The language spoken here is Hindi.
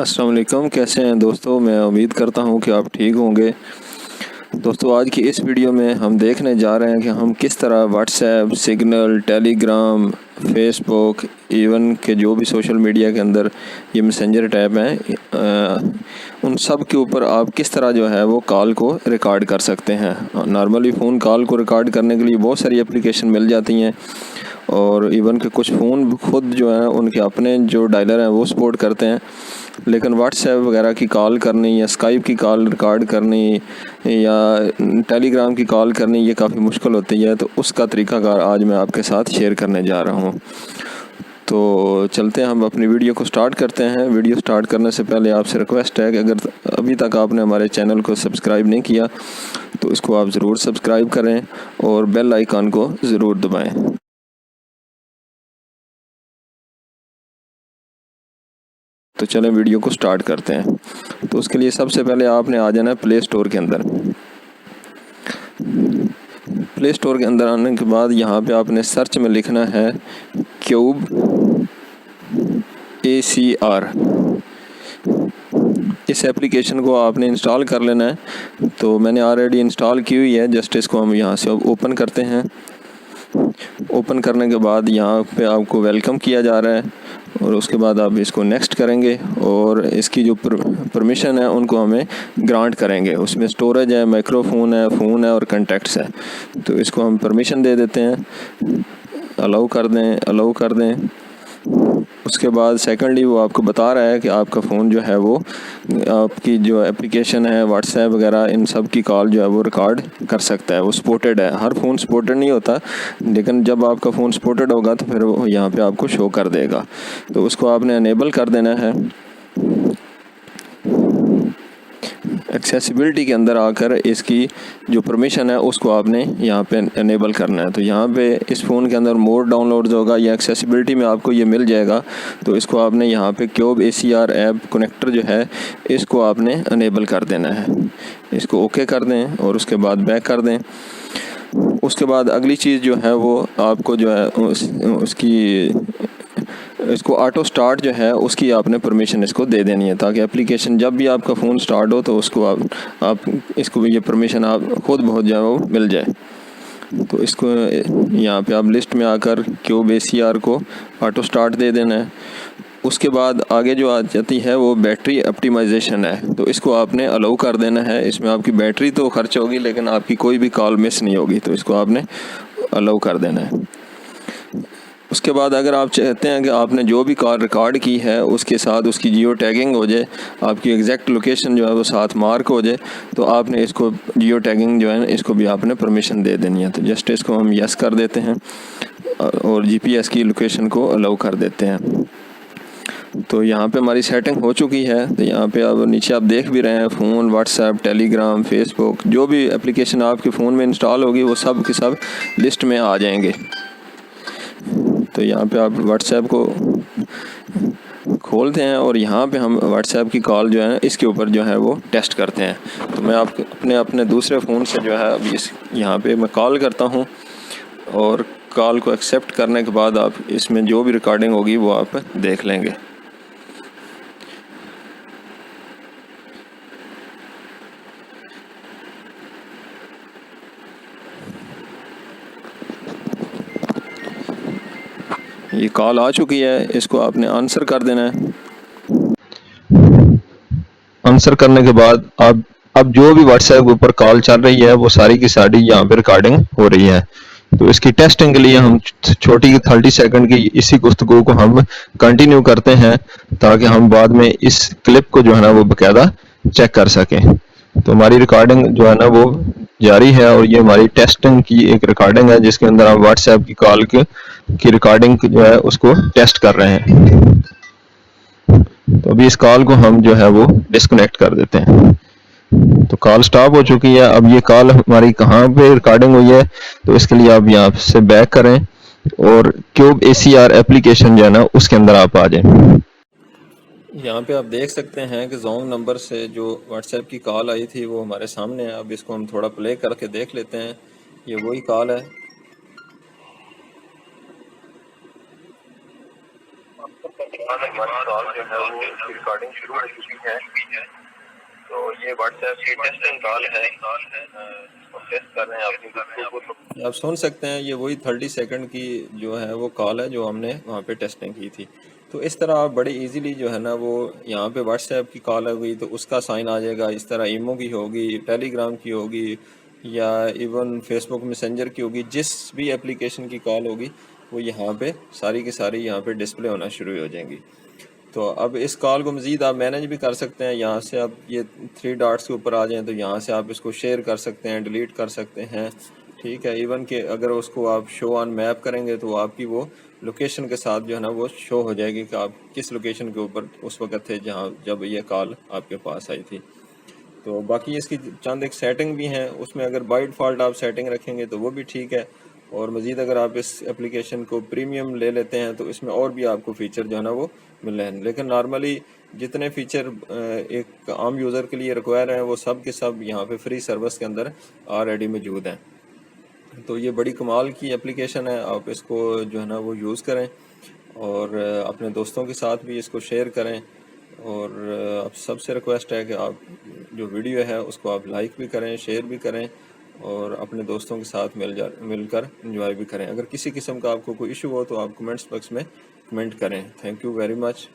अस्सलाम वालेकुम, कैसे हैं दोस्तों। मैं उम्मीद करता हूं कि आप ठीक होंगे। दोस्तों, आज की इस वीडियो में हम देखने जा रहे हैं कि हम किस तरह WhatsApp, signal, Telegram, Facebook, even के जो भी सोशल मीडिया के अंदर ये मैसेंजर टैब हैं, उन सब के ऊपर आप किस तरह जो है वो कॉल को रिकॉर्ड कर सकते हैं। नॉर्मली फ़ोन कॉल को रिकॉर्ड करने के लिए बहुत सारी एप्लीकेशन मिल जाती हैं और इवन के कुछ फ़ोन खुद जो है उनके अपने जो डायलर हैं वो सपोर्ट करते हैं, लेकिन व्हाट्सएप वगैरह की कॉल करनी या स्काइप की कॉल रिकॉर्ड करनी या टेलीग्राम की कॉल करनी ये काफ़ी मुश्किल होती है। तो उसका तरीक़ाकार आज मैं आपके साथ शेयर करने जा रहा हूँ। तो चलते हैं, हम अपनी वीडियो को स्टार्ट करते हैं। वीडियो स्टार्ट करने से पहले आपसे रिक्वेस्ट है कि अगर अभी तक आपने हमारे चैनल को सब्सक्राइब नहीं किया तो इसको आप ज़रूर सब्सक्राइब करें और बेल आइकन को ज़रूर दबाएँ। तो चलें वीडियो को स्टार्ट करते हैं। तो उसके लिए सबसे पहले आपने आ जाना है प्ले स्टोर के अंदर। प्ले स्टोर के अंदर आने के बाद यहाँ पे आपने सर्च में लिखना है क्यूब ACR। इस एप्लीकेशन को आपने इंस्टॉल कर लेना है। तो मैंने ऑलरेडी इंस्टॉल की हुई है। जस्ट इसको हम यहाँ से ओपन करते हैं। ओपन करने के बाद यहाँ पे आपको वेलकम किया जा रहा है और उसके बाद आप इसको नेक्स्ट करेंगे और इसकी जो परमिशन है उनको हमें ग्रांट करेंगे। उसमें स्टोरेज है, माइक्रोफोन है, फ़ोन है और कॉन्टैक्ट्स है। तो इसको हम परमिशन दे देते हैं, अलाउ कर दें। उसके बाद सेकंडली वो आपको बता रहा है कि आपका फ़ोन जो है वो आपकी जो एप्लीकेशन है व्हाट्सएप वगैरह इन सब की कॉल जो है वो रिकॉर्ड कर सकता है। वो सपोर्टेड है। हर फ़ोन सपोर्टेड नहीं होता, लेकिन जब आपका फ़ोन सपोर्टेड होगा तो फिर वो यहाँ पे आपको शो कर देगा। तो उसको आपने इनेबल कर देना है। एक्सेसिबिलिटी के अंदर आकर इसकी जो परमिशन है उसको आपने यहाँ पे इनेबल करना है। तो यहाँ पे इस फ़ोन के अंदर मोर डाउनलोड्स होगा या एक्सेसिबिलिटी में आपको ये मिल जाएगा। तो इसको आपने यहाँ पे क्यूब ACR ऐप कनेक्टर जो है इसको आपने इनेबल कर देना है। इसको ओके कर दें और उसके बाद बैक कर दें। उसके बाद अगली चीज़ जो है वो आपको जो है इसको ऑटो स्टार्ट जो है उसकी आपने परमिशन इसको दे देनी है, ताकि एप्लीकेशन जब भी आपका फ़ोन स्टार्ट हो तो उसको आप इसको ये परमिशन आप खुद बहुत जो है वो मिल जाए। तो इसको यहाँ पे आप लिस्ट में आकर क्यूब ACR को ऑटो स्टार्ट दे देना है। उसके बाद आगे जो आ जाती है वो बैटरी ऑप्टिमाइजेशन है। तो इसको आपने अलाउ कर देना है। इसमें आपकी बैटरी तो खर्च होगी लेकिन आपकी कोई भी कॉल मिस नहीं होगी। तो इसको आपने अलाउ कर देना है। उसके बाद अगर आप चाहते हैं कि आपने जो भी कॉल रिकॉर्ड की है उसके साथ उसकी जियो टैगिंग हो जाए, आपकी एग्जैक्ट लोकेशन जो है वो साथ मार्क हो जाए, तो आपने इसको जियो टैगिंग जो है इसको भी आपने परमिशन दे देनी है। तो जस्ट इसको हम यस कर देते हैं और GPS की लोकेशन को अलाउ कर देते हैं। तो यहाँ पे हमारी सेटिंग हो चुकी है। तो यहाँ पे अब नीचे आप देख भी रहे हैं फ़ोन, व्हाट्सएप, टेलीग्राम, फेसबुक, जो भी एप्लीकेशन आपके फ़ोन में इंस्टॉल होगी वो सब के सब लिस्ट में आ जाएंगे। तो यहाँ पे आप व्हाट्सएप को खोलते हैं और यहाँ पे हम व्हाट्सएप की कॉल जो है इसके ऊपर जो है वो टेस्ट करते हैं। तो मैं आप अपने दूसरे फ़ोन से जो है अभी यहाँ पे मैं कॉल करता हूँ और कॉल को एक्सेप्ट करने के बाद आप इसमें जो भी रिकॉर्डिंग होगी वो आप देख लेंगे। ये कॉल आ चुकी है, इसको आपने आंसर कर देना है। आंसर करने के बाद आप अब जो भी व्हाट्सएप के ऊपर कॉल चल रही है वो सारी की सारी यहाँ पे रिकॉर्डिंग हो रही है। तो इसकी टेस्टिंग के लिए हम छोटी 30 सेकंड की इसी गुफ्तगू को हम कंटिन्यू करते हैं, ताकि हम बाद में इस क्लिप को जो है ना वो बाकायदा चेक कर सकें। तो हमारी रिकॉर्डिंग जो है ना वो जारी है और ये हमारी टेस्टिंग की एक रिकॉर्डिंग है जिसके अंदर हम व्हाट्सएप की कॉल की रिकॉर्डिंग जो है उसको टेस्ट कर रहे हैं। तो अभी इस कॉल को हम जो है वो डिस्कनेक्ट कर देते हैं। तो कॉल स्टॉप हो चुकी है। अब ये कॉल हमारी कहाँ पे रिकॉर्डिंग हुई है, तो इसके लिए आप यहाँ से बैक करें और क्यूब ACR एप्लीकेशन जो है ना उसके अंदर आप आ जाएं। यहाँ पे आप देख सकते हैं कि जोंग नंबर से जो व्हाट्सएप की कॉल आई थी वो हमारे सामने है। अब इसको हम थोड़ा प्ले करके देख लेते हैं। ये वही कॉल है। हमारी कॉल जो है वो इसकी रिकॉर्डिंग शुरू हो चुकी है। तो ये व्हाट्सएप की टेस्टिंग कॉल है, इसको टेस्ट कर रहे हैं अपनी गुफ्तगू को। आप सुन सकते हैं ये वही 30 सेकंड की जो है वो कॉल है जो हमने वहाँ पे टेस्टिंग की थी। तो इस तरह आप बड़े इजीली जो है ना वो यहाँ पे व्हाट्सएप की कॉल हो गई तो उसका साइन आ जाएगा, इस तरह ईमो की होगी, टेलीग्राम की होगी या इवन फेसबुक मैसेंजर की होगी, जिस भी एप्लीकेशन की कॉल होगी वो यहाँ पे सारी की सारी यहाँ पे डिस्प्ले होना शुरू हो जाएंगी। तो अब इस कॉल को मज़ीद आप मैनेज भी कर सकते हैं। यहाँ से आप ये 3 डॉट्स के ऊपर आ जाएं तो यहाँ से आप इसको शेयर कर सकते हैं, डिलीट कर सकते हैं, ठीक है। इवन कि अगर उसको आप शो ऑन मैप करेंगे तो आपकी वो लोकेशन के साथ जो है ना वो शो हो जाएगी कि आप किस लोकेशन के ऊपर उस वक्त थे जहाँ जब ये कॉल आपके पास आई थी। तो बाकी इसकी चंद एक सेटिंग भी हैं, उसमें अगर बाय डिफ़ॉल्ट आप सेटिंग रखेंगे तो वो भी ठीक है। और मज़ीद अगर आप इस एप्लीकेशन को प्रीमियम ले लेते हैं तो इसमें और भी आपको फ़ीचर जो है ना वो मिल रहे हैं। लेकिन नॉर्मली जितने फ़ीचर एक आम यूज़र के लिए रिक्वायर हैं वो सब के सब यहाँ पे फ्री सर्विस के अंदर ऑलरेडी मौजूद हैं। तो ये बड़ी कमाल की एप्लीकेशन है, आप इसको जो है ना वो यूज़ करें और अपने दोस्तों के साथ भी इसको शेयर करें। और आप सबसे रिक्वेस्ट है कि आप जो वीडियो है उसको आप लाइक भी करें, शेयर भी करें और अपने दोस्तों के साथ मिलकर एंजॉय भी करें। अगर किसी किस्म का आपको कोई इशू हो तो आप कमेंट्स बॉक्स में कमेंट करें। Thank you very much.